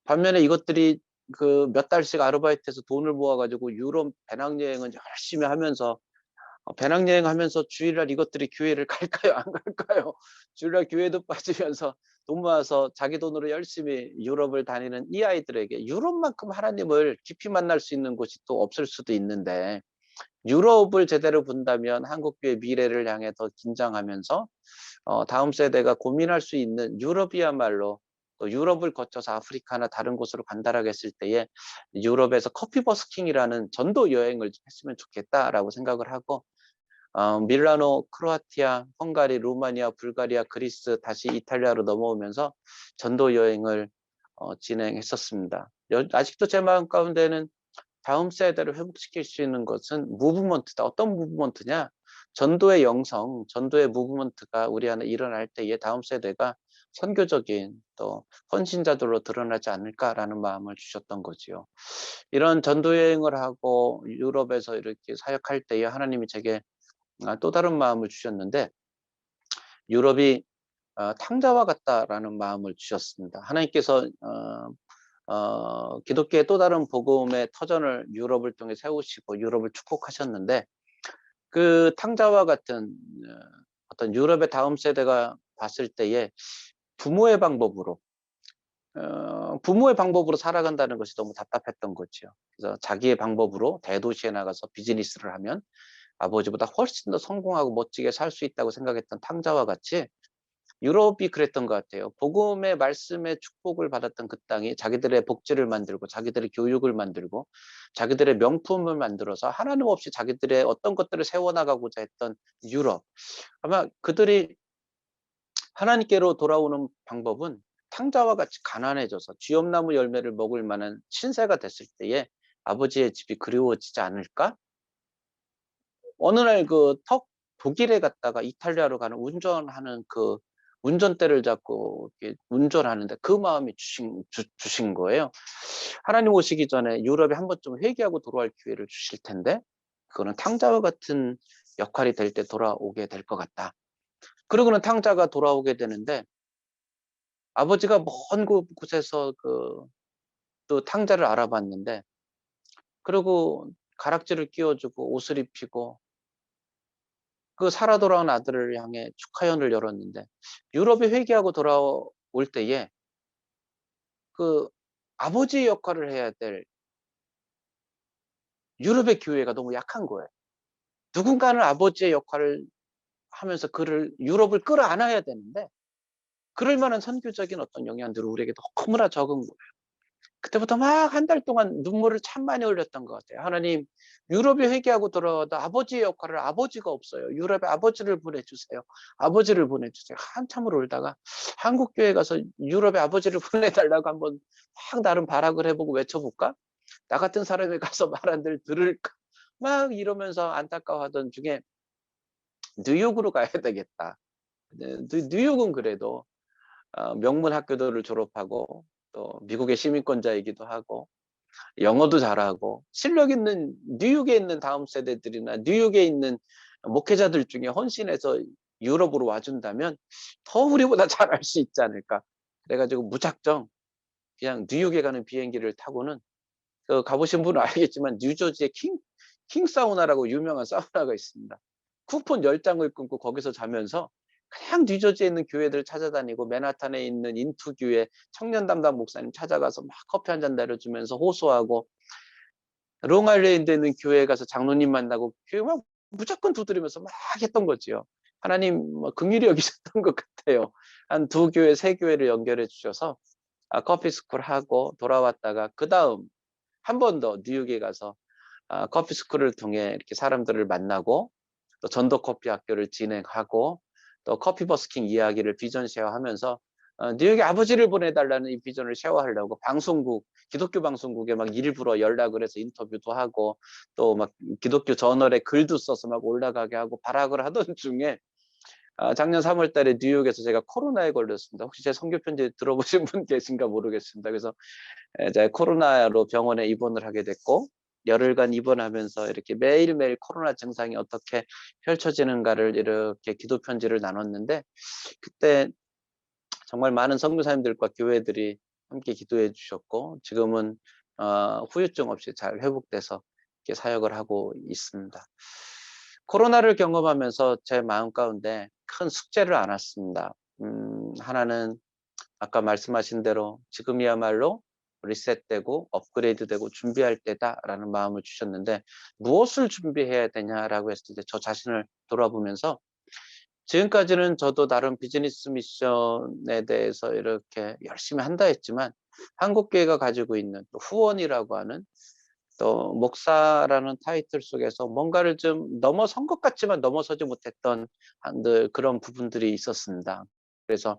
반면에 이것들이 그 몇 달씩 아르바이트해서 돈을 모아가지고 유럽 배낭여행은 열심히 하면서 배낭여행하면서 주일날 이것들이 교회를 갈까요? 안 갈까요? 주일날 교회도 빠지면서 돈 모아서 자기 돈으로 열심히 유럽을 다니는 이 아이들에게 유럽만큼 하나님을 깊이 만날 수 있는 곳이 또 없을 수도 있는데, 유럽을 제대로 본다면 한국교회 미래를 향해 더 긴장하면서 다음 세대가 고민할 수 있는 유럽이야말로, 또 유럽을 거쳐서 아프리카나 다른 곳으로 간다라고 했을 때에 유럽에서 커피 버스킹이라는 전도 여행을 했으면 좋겠다라고 생각을 하고, 밀라노, 크로아티아, 헝가리, 루마니아, 불가리아, 그리스, 다시 이탈리아로 넘어오면서 전도 여행을 진행했었습니다. 아직도 제 마음 가운데는 다음 세대를 회복시킬 수 있는 것은 무브먼트다. 어떤 무브먼트냐? 전도의 영성, 전도의 무브먼트가 우리 안에 일어날 때에 다음 세대가 선교적인 또 헌신자들로 드러나지 않을까라는 마음을 주셨던 거지요. 이런 전도 여행을 하고 유럽에서 이렇게 사역할 때에 하나님이 제게 또 다른 마음을 주셨는데, 유럽이 탕자와 같다라는 마음을 주셨습니다. 하나님께서 기독교의 또 다른 복음의 터전을 유럽을 통해 세우시고 유럽을 축복하셨는데, 그 탕자와 같은 어떤 유럽의 다음 세대가 봤을 때에 부모의 방법으로 살아간다는 것이 너무 답답했던 거죠. 그래서 자기의 방법으로 대도시에 나가서 비즈니스를 하면 아버지보다 훨씬 더 성공하고 멋지게 살 수 있다고 생각했던 탕자와 같이 유럽이 그랬던 것 같아요. 복음의 말씀의 축복을 받았던 그 땅이 자기들의 복지를 만들고 자기들의 교육을 만들고 자기들의 명품을 만들어서 하나님 없이 자기들의 어떤 것들을 세워나가고자 했던 유럽. 아마 그들이 하나님께로 돌아오는 방법은 탕자와 같이 가난해져서 쥐엄나무 열매를 먹을 만한 신세가 됐을 때에 아버지의 집이 그리워지지 않을까? 어느 날 독일에 갔다가 이탈리아로 가는 운전하는 그 운전대를 잡고 이렇게 운전하는데 그 마음이 주신 거예요. 하나님 오시기 전에 유럽에 한 번쯤 회개하고 돌아올 기회를 주실 텐데, 그거는 탕자와 같은 역할이 될 때 돌아오게 될 것 같다. 그러고는 탕자가 돌아오게 되는데, 아버지가 먼 곳에서 또 탕자를 알아봤는데, 그리고 가락지를 끼워주고 옷을 입히고 그 살아 돌아온 아들을 향해 축하연을 열었는데, 유럽에 회개하고 돌아올 때에 그 아버지 역할을 해야 될 유럽의 교회가 너무 약한 거예요. 누군가는 아버지의 역할을 하면서 유럽을 끌어안아야 되는데, 그럴 만한 선교적인 어떤 영향들이 우리에게 너무나 적은 거예요. 그때부터 막 한 달 동안 눈물을 참 많이 흘렸던 것 같아요. 하나님, 유럽에 회개하고 돌아와도 아버지의 역할을, 아버지가 없어요. 유럽에 아버지를 보내주세요. 아버지를 보내주세요. 한참을 울다가 한국 교회 가서 유럽에 아버지를 보내달라고 한번 막 나름 발악을 해보고 외쳐볼까? 나 같은 사람이 가서 말한들 들을까? 막 이러면서 안타까워하던 중에 뉴욕으로 가야 되겠다. 뉴욕은 그래도 명문 학교들을 졸업하고 또 미국의 시민권자이기도 하고 영어도 잘하고 실력 있는 뉴욕에 있는 다음 세대들이나 뉴욕에 있는 목회자들 중에 헌신해서 유럽으로 와준다면 더 우리보다 잘할 수 있지 않을까. 그래가지고 무작정 그냥 뉴욕에 가는 비행기를 타고는, 가보신 분은 알겠지만 뉴저지에 킹 사우나라고 유명한 사우나가 있습니다. 쿠폰 10장을 끊고 거기서 자면서 그냥 뉴저지에 있는 교회들 찾아다니고 맨하탄에 있는 인투교회 청년 담당 목사님 찾아가서 막 커피 한 잔 내려주면서 호소하고, 롱아일랜드에 있는 교회에 가서 장로님 만나고 교회 막 무조건 두드리면서 막 했던 거지요. 하나님 긍휼히 여기셨던 것 같아요. 한 2교회, 3교회를 연결해 주셔서 커피 스쿨 하고 돌아왔다가 그 다음 한 번 더 뉴욕에 가서 커피 스쿨을 통해 이렇게 사람들을 만나고 또 전도 커피 학교를 진행하고 또 커피 버스킹 이야기를 비전 쉐어하면서 뉴욕에 아버지를 보내달라는 이 비전을 쉐어하려고 방송국, 기독교 방송국에 막 일부러 연락을 해서 인터뷰도 하고 또 막 기독교 저널에 글도 써서 막 올라가게 하고 발악을 하던 중에 작년 3월 달에 뉴욕에서 제가 코로나에 걸렸습니다. 혹시 제 선교 편지 들어보신 분 계신가 모르겠습니다. 그래서 제가 코로나로 병원에 입원을 하게 됐고 열흘간 입원하면서 이렇게 매일매일 코로나 증상이 어떻게 펼쳐지는가를 이렇게 기도 편지를 나눴는데 그때 정말 많은 선교사님들과 교회들이 함께 기도해 주셨고 지금은 후유증 없이 잘 회복돼서 이렇게 사역을 하고 있습니다. 코로나를 경험하면서 제 마음 가운데 큰 숙제를 안았습니다. 하나는 아까 말씀하신 대로 지금이야말로 리셋되고 업그레이드되고 준비할 때다라는 마음을 주셨는데 무엇을 준비해야 되냐라고 했을 때 저 자신을 돌아보면서 지금까지는 저도 나름 비즈니스 미션에 대해서 이렇게 열심히 한다 했지만 한국교회가 가지고 있는 또 후원이라고 하는 또 목사라는 타이틀 속에서 뭔가를 좀 넘어선 것 같지만 넘어서지 못했던 그런 부분들이 있었습니다. 그래서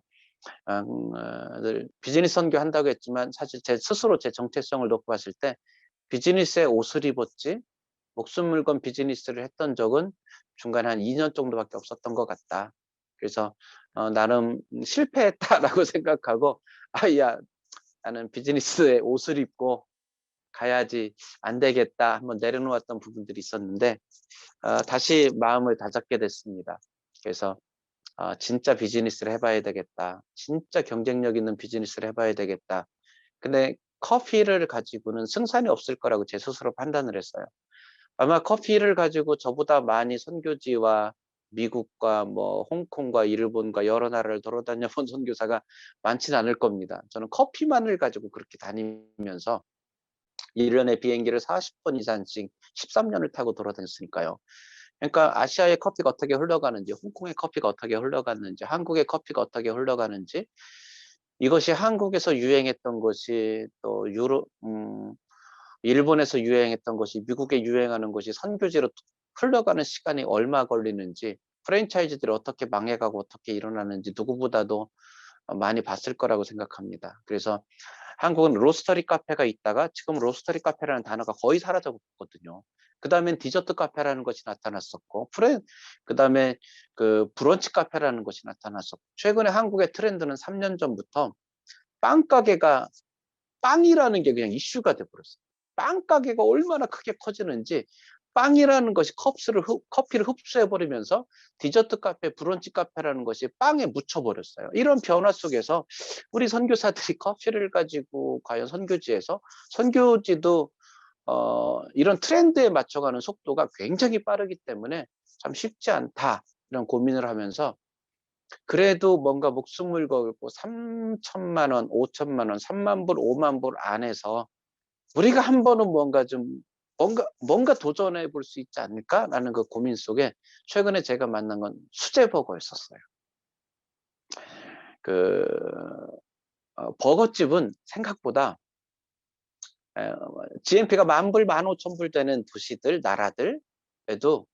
늘 비즈니스 선교한다고 했지만 사실 제 스스로 제 정체성을 놓고 봤을 때 비즈니스에 옷을 입었지 목숨 물건 비즈니스를 했던 적은 중간에 한 2년 정도밖에 없었던 것 같다. 그래서 나름 실패했다라고 생각하고 야 나는 비즈니스에 옷을 입고 가야지 안 되겠다 한번 내려놓았던 부분들이 있었는데 다시 마음을 다잡게 됐습니다. 그래서 진짜 비즈니스를 해봐야 되겠다. 진짜 경쟁력 있는 비즈니스를 해봐야 되겠다. 근데 커피를 가지고는 승산이 없을 거라고 제 스스로 판단을 했어요. 아마 커피를 가지고 저보다 많이 선교지와 미국과 뭐 홍콩과 일본과 여러 나라를 돌아다녀 본 선교사가 많지는 않을 겁니다. 저는 커피만을 가지고 그렇게 다니면서 1년에 비행기를 40번 이상씩 13년을 타고 돌아다녔으니까요. 그러니까 아시아의 커피가 어떻게 흘러가는지, 홍콩의 커피가 어떻게 흘러갔는지, 한국의 커피가 어떻게 흘러가는지, 이것이 한국에서 유행했던 것이 또 일본에서 유행했던 것이 미국에 유행하는 것이 선교지로 흘러가는 시간이 얼마 걸리는지, 프랜차이즈들이 어떻게 망해가고 어떻게 일어나는지 누구보다도 많이 봤을 거라고 생각합니다. 그래서 한국은 로스터리 카페가 있다가 지금 로스터리 카페라는 단어가 거의 사라져 버렸거든요. 그 다음엔 디저트 카페라는 것이 나타났었고, 그 다음에 그 브런치 카페라는 것이 나타났었고, 최근에 한국의 트렌드는 3년 전부터 빵 가게가 빵이라는 게 그냥 이슈가 돼버렸어요. 빵 가게가 얼마나 크게 커지는지 빵이라는 것이 커피를 흡수해버리면서 디저트 카페, 브런치 카페라는 것이 빵에 묻혀버렸어요. 이런 변화 속에서 우리 선교사들이 커피를 가지고 과연 선교지에서 선교지도 이런 트렌드에 맞춰가는 속도가 굉장히 빠르기 때문에 참 쉽지 않다 이런 고민을 하면서 그래도 뭔가 목숨을 걸고 3천만 원, 5천만 원, 3만 불, 5만 불 안에서 우리가 한 번은 뭔가 도전해 볼 수 있지 않을까라는 그 고민 속에 최근에 제가 만난 건 수제버거였었어요. 버거집은 생각보다 GNP가 10,000불, 15,000불 되는 도시들, 나라들에도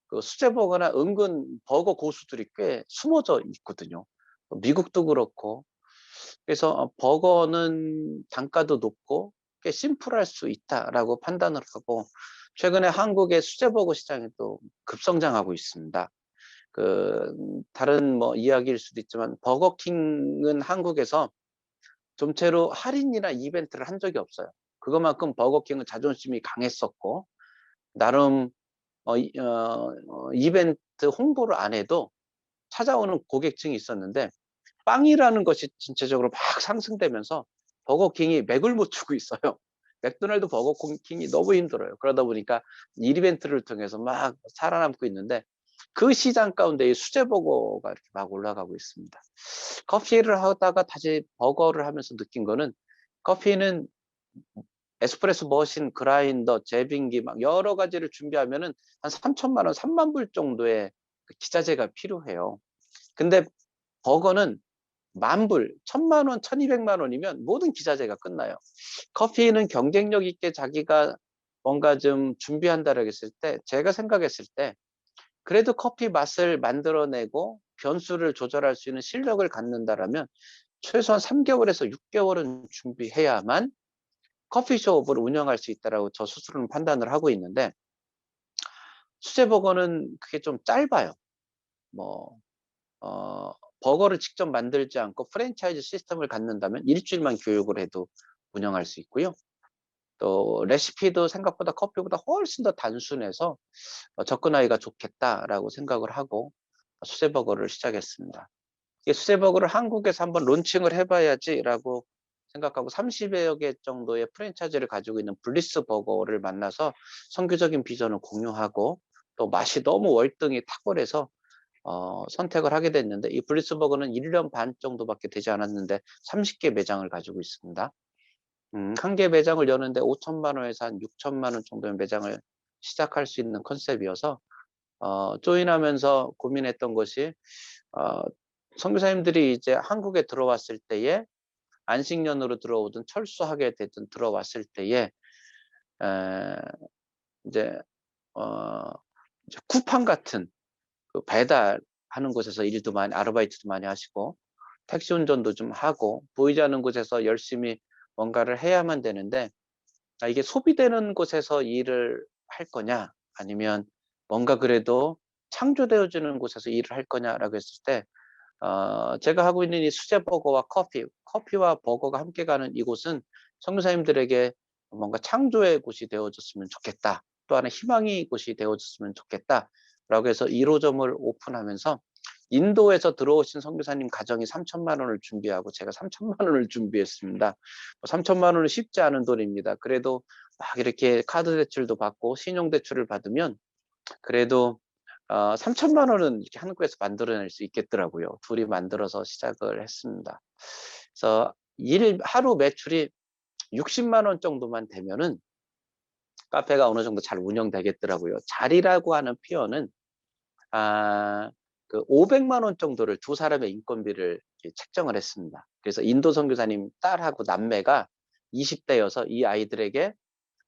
그 수제버거나 은근 버거 고수들이 꽤 숨어져 있거든요. 미국도 그렇고. 그래서 버거는 단가도 높고 꽤 심플할 수 있다라고 판단을 하고 최근에 한국의 수제버거 시장이 또 급성장하고 있습니다. 다른 뭐 이야기일 수도 있지만 버거킹은 한국에서 좀채로 할인이나 이벤트를 한 적이 없어요. 그것만큼 버거킹은 자존심이 강했었고 나름 이벤트 홍보를 안 해도 찾아오는 고객층이 있었는데 빵이라는 것이 전체적으로 막 상승되면서 버거킹이 맥을 못 추고 있어요. 맥도날드 버거킹이 너무 힘들어요. 그러다 보니까 이벤트를 통해서 막 살아남고 있는데 그 시장 가운데 이 수제버거가 이렇게 막 올라가고 있습니다. 커피를 하다가 다시 버거를 하면서 느낀 거는 커피는 에스프레소 머신, 그라인더, 제빙기 막 여러 가지를 준비하면은 한 3천만 원, 3만 불 정도의 기자재가 필요해요. 근데 버거는 10,000불, 1,000만 원, 1,200만 원이면 모든 기자재가 끝나요. 커피는 경쟁력 있게 자기가 뭔가 좀 준비한다라고 했을 때 제가 생각했을 때 그래도 커피 맛을 만들어내고 변수를 조절할 수 있는 실력을 갖는다라면 최소한 3개월에서 6개월은 준비해야만 커피숍을 운영할 수 있다라고 저 스스로는 판단을 하고 있는데, 수제버거는 그게 좀 짧아요. 뭐 버거를 직접 만들지 않고 프랜차이즈 시스템을 갖는다면 일주일만 교육을 해도 운영할 수 있고요. 또 레시피도 생각보다 커피보다 훨씬 더 단순해서 접근하기가 좋겠다라고 생각을 하고 수제버거를 시작했습니다. 이 수제버거를 한국에서 한번 론칭을 해봐야지라고 생각하고 30여 개 정도의 프랜차이즈를 가지고 있는 블리스 버거를 만나서 선교적인 비전을 공유하고, 또 맛이 너무 월등히 탁월해서 선택을 하게 됐는데, 이 블리스 버거는 1년 반 정도밖에 되지 않았는데 30개 매장을 가지고 있습니다. 한 개 매장을 여는데 5천만 원에서 한 6천만 원 정도의 매장을 시작할 수 있는 컨셉이어서 조인하면서 고민했던 것이, 선교사님들이 이제 한국에 들어왔을 때에 안식년으로 들어오든 철수하게 되든 들어왔을 때에 이제 이제 쿠팡 같은 그 배달하는 곳에서 일도 많이, 아르바이트도 많이 하시고 택시 운전도 좀 하고 보이지 않는 곳에서 열심히 뭔가를 해야만 되는데, 이게 소비되는 곳에서 일을 할 거냐 아니면 뭔가 그래도 창조되어지는 곳에서 일을 할 거냐라고 했을 때, 제가 하고 있는 이 수제버거와 커피와 버거가 함께 가는 이곳은 선교사님들에게 뭔가 창조의 곳이 되어졌으면 좋겠다, 또 하나 희망의 곳이 되어졌으면 좋겠다 라고 해서 1호점을 오픈하면서 인도에서 들어오신 선교사님 가정이 3천만 원을 준비하고 제가 3천만 원을 준비했습니다. 3천만 원은 쉽지 않은 돈입니다. 그래도 막 이렇게 카드 대출도 받고 신용 대출을 받으면 그래도 3천만 원은 이렇게 한국에서 만들어낼 수 있겠더라고요. 둘이 만들어서 시작을 했습니다. 그래서 하루 매출이 60만 원 정도만 되면은 카페가 어느 정도 잘 운영되겠더라고요. 잘이라고 하는 표현은 그 500만 원 정도를 두 사람의 인건비를 책정을 했습니다. 그래서 인도 선교사님 딸하고 남매가 20대여서 이 아이들에게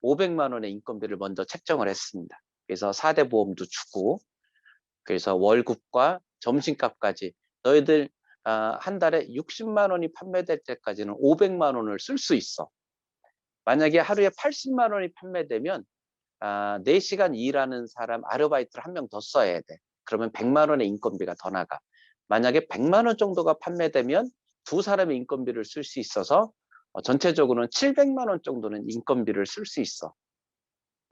500만 원의 인건비를 먼저 책정을 했습니다. 그래서 4대 보험도 주고, 그래서 월급과 점심값까지 너희들 한 달에 60만 원이 판매될 때까지는 500만 원을 쓸 수 있어. 만약에 하루에 80만 원이 판매되면 4시간 일하는 사람 아르바이트를 한 명 더 써야 돼. 그러면 100만 원의 인건비가 더 나가. 만약에 100만 원 정도가 판매되면 두 사람의 인건비를 쓸 수 있어서 전체적으로는 700만 원 정도는 인건비를 쓸 수 있어.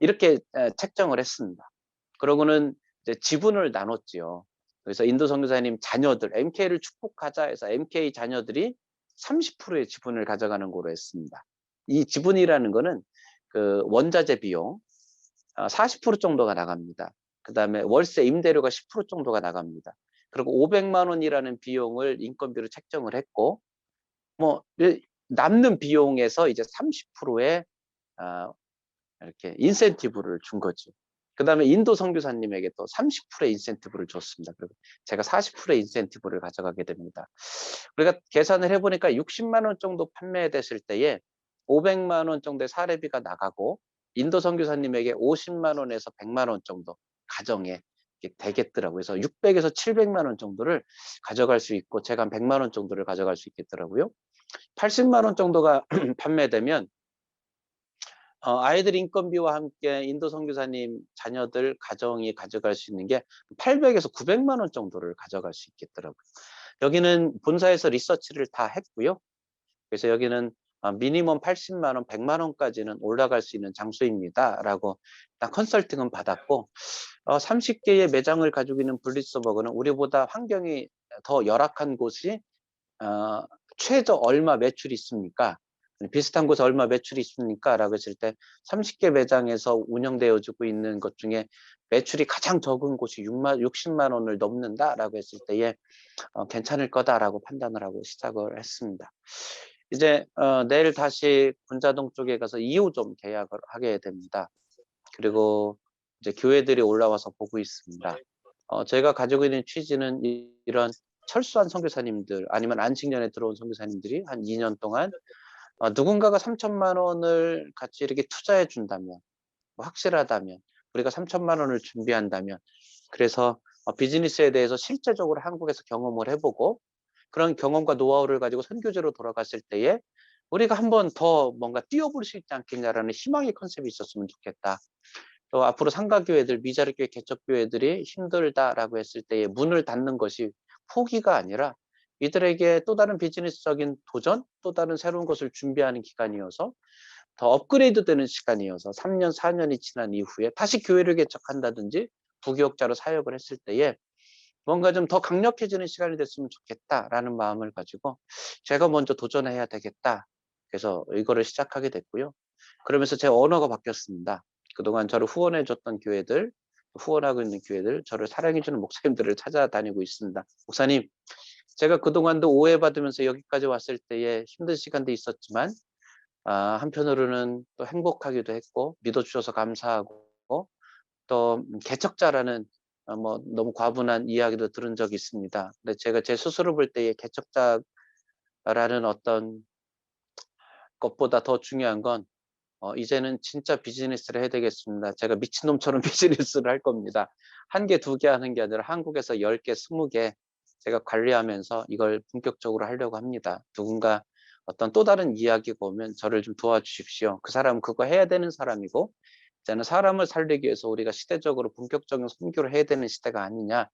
이렇게 책정을 했습니다. 그러고는 이제 지분을 나눴지요. 그래서 인도 선교사님 자녀들, MK를 축복하자 해서 MK 자녀들이 30%의 지분을 가져가는 거로 했습니다. 이 지분이라는 거는 그 원자재 비용 40% 정도가 나갑니다. 그 다음에 월세 임대료가 10% 정도가 나갑니다. 그리고 500만 원이라는 비용을 인건비로 책정을 했고, 뭐 남는 비용에서 이제 30%의 이렇게 인센티브를 준 거죠. 그 다음에 인도 선교사님에게 또 30%의 인센티브를 줬습니다. 그리고 제가 40%의 인센티브를 가져가게 됩니다. 우리가 계산을 해보니까 60만 원 정도 판매됐을 때에 500만 원 정도의 사례비가 나가고, 인도 선교사님에게 50만 원에서 100만 원 정도 가정에 되겠더라고요. 그래서 600에서 700만 원 정도를 가져갈 수 있고, 제가 한 100만 원 정도를 가져갈 수 있겠더라고요. 80만 원 정도가 판매되면 아이들 인건비와 함께 인도 선교사님 자녀들 가정이 가져갈 수 있는 게 800에서 900만 원 정도를 가져갈 수 있겠더라고요. 여기는 본사에서 리서치를 다 했고요. 그래서 여기는 미니멈 80만 원, 100만 원까지는 올라갈 수 있는 장소입니다 라고 딱 컨설팅은 받았고, 30개의 매장을 가지고 있는 블리스버거는 우리보다 환경이 더 열악한 곳이 최저 얼마 매출이 있습니까? 비슷한 곳에 얼마 매출이 있습니까? 라고 했을 때 30개 매장에서 운영되어지고 있는 것 중에 매출이 가장 적은 곳이 60만 원을 넘는다 라고 했을 때에 괜찮을 거다라고 판단을 하고 시작을 했습니다. 이제 내일 다시 군자동 쪽에 가서 2호점 계약을 하게 됩니다. 그리고 이제 교회들이 올라와서 보고 있습니다. 제가 가지고 있는 취지는 이런 철수한 선교사님들 아니면 안식년에 들어온 선교사님들이 한 2년 동안 누군가가 3천만 원을 같이 이렇게 투자해 준다면, 뭐 확실하다면, 우리가 3천만 원을 준비한다면 그래서 비즈니스에 대해서 실제적으로 한국에서 경험을 해보고 그런 경험과 노하우를 가지고 선교제로 돌아갔을 때에 우리가 한 번 더 뭔가 뛰어볼 수 있지 않겠냐라는 희망의 컨셉이 있었으면 좋겠다. 또 앞으로 상가교회들, 미자립교회, 개척교회들이 힘들다라고 했을 때에 문을 닫는 것이 포기가 아니라 이들에게 또 다른 비즈니스적인 도전, 또 다른 새로운 것을 준비하는 기간이어서 더 업그레이드 되는 시간이어서 3년, 4년이 지난 이후에 다시 교회를 개척한다든지 부교역자로 사역을 했을 때에 뭔가 좀 더 강력해지는 시간이 됐으면 좋겠다라는 마음을 가지고 제가 먼저 도전해야 되겠다. 그래서 이거를 시작하게 됐고요. 그러면서 제 언어가 바뀌었습니다. 그동안 저를 후원해줬던 교회들, 후원하고 있는 교회들, 저를 사랑해주는 목사님들을 찾아다니고 있습니다. 목사님, 제가 그동안도 오해받으면서 여기까지 왔을 때에 힘든 시간도 있었지만 한편으로는 또 행복하기도 했고 믿어주셔서 감사하고 또 개척자라는 뭐 너무 과분한 이야기도 들은 적이 있습니다. 근데 제가 제 스스로 볼 때의 개척자라는 어떤 것보다 더 중요한 건 이제는 진짜 비즈니스를 해야 되겠습니다. 제가 미친놈처럼 비즈니스를 할 겁니다. 한 개, 두 개 하는 게 아니라 한국에서 10개, 20개 제가 관리하면서 이걸 본격적으로 하려고 합니다. 누군가 어떤 또 다른 이야기가 오면 저를 좀 도와주십시오. 그 사람은 그거 해야 되는 사람이고 이제는 사람을 살리기 위해서 우리가 시대적으로 본격적인 선교를 해야 되는 시대가 아니냐.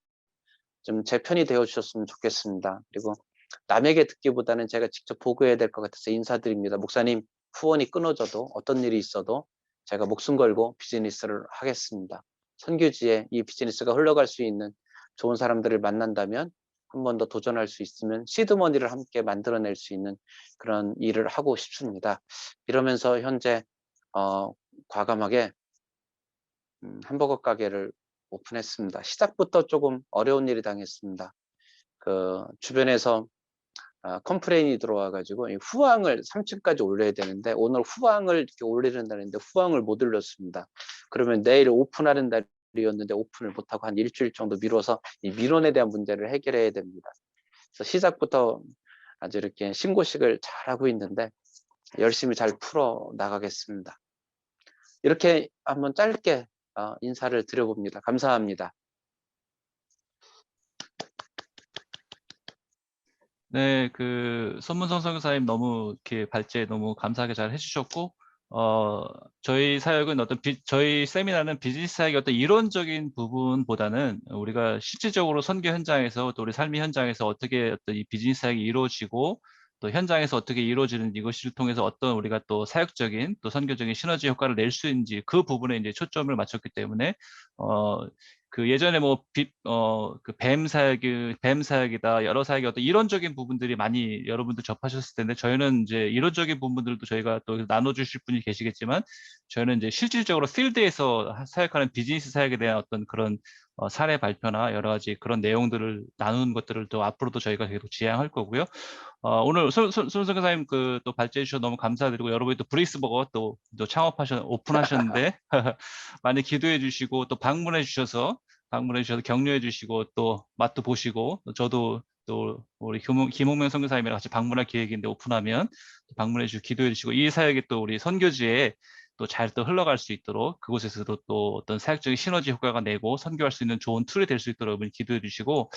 좀 제 편이 되어 주셨으면 좋겠습니다. 그리고 남에게 듣기보다는 제가 직접 보고해야 될 것 같아서 인사드립니다. 목사님, 후원이 끊어져도 어떤 일이 있어도 제가 목숨 걸고 비즈니스를 하겠습니다. 선교지에 이 비즈니스가 흘러갈 수 있는 좋은 사람들을 만난다면 한 번 더 도전할 수 있으면 시드머니를 함께 만들어낼 수 있는 그런 일을 하고 싶습니다. 이러면서 현재 과감하게 햄버거 가게를 오픈했습니다. 시작부터 조금 어려운 일이 당했습니다. 그 주변에서 컴플레인이 들어와가지고 이 후황을 3층까지 올려야 되는데 오늘 후황을 이렇게 올리는 날인데 후황을 못 올렸습니다. 그러면 내일 오픈하는 날이었는데 오픈을 못하고 한 일주일 정도 미뤄서 이 민원에 대한 문제를 해결해야 됩니다. 그래서 시작부터 아주 이렇게 신고식을 잘하고 있는데 열심히 잘 풀어 나가겠습니다. 이렇게 한번 짧게 인사를 드려봅니다. 감사합니다. 네, 그 손문성 선교사님 너무 이렇게 발제 너무 감사하게 잘 해주셨고, 저희 사역은 저희 세미나는 비즈니스 사역의 어떤 이론적인 부분보다는 우리가 실질적으로 선교 현장에서 또 우리 삶의 현장에서 어떻게 어떤 이 비즈니스 사역이 이루어지고 또 현장에서 어떻게 이루어지는 이것을 통해서 어떤 우리가 또 사역적인 또 선교적인 시너지 효과를 낼 수 있는지 그 부분에 이제 초점을 맞췄기 때문에 그 예전에 뱀 사역이다, 여러 사역이 어떤 이론적인 부분들이 많이 여러분들 접하셨을 텐데, 저희는 이제 이론적인 부분들도 저희가 또 나눠주실 분이 계시겠지만, 저희는 이제 실질적으로 필드에서 사역하는 비즈니스 사역에 대한 어떤 그런 사례 발표나 여러 가지 그런 내용들을 나누는 것들을 또 앞으로도 저희가 계속 지향할 거고요. 오늘 손승근 사님 그 또 발제해 주셔서 너무 감사드리고 여러분이 또 브릭스버거 또 오픈하셨는데 많이 기도해 주시고 또 방문해 주셔서 격려해 주시고 또 맛도 보시고 저도 또 우리 김홍명 선교사님이랑 같이 방문할 계획인데 오픈하면 방문해 주시고 기도해 주시고 이 사역이 또 우리 선교지에 또 잘 또 흘러갈 수 있도록 그곳에서도 또 어떤 사역적인 시너지 효과가 내고 선교할 수 있는 좋은 툴이 될 수 있도록 여러분이 기도해 주시고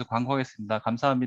광고하겠습니다. 감사합니다.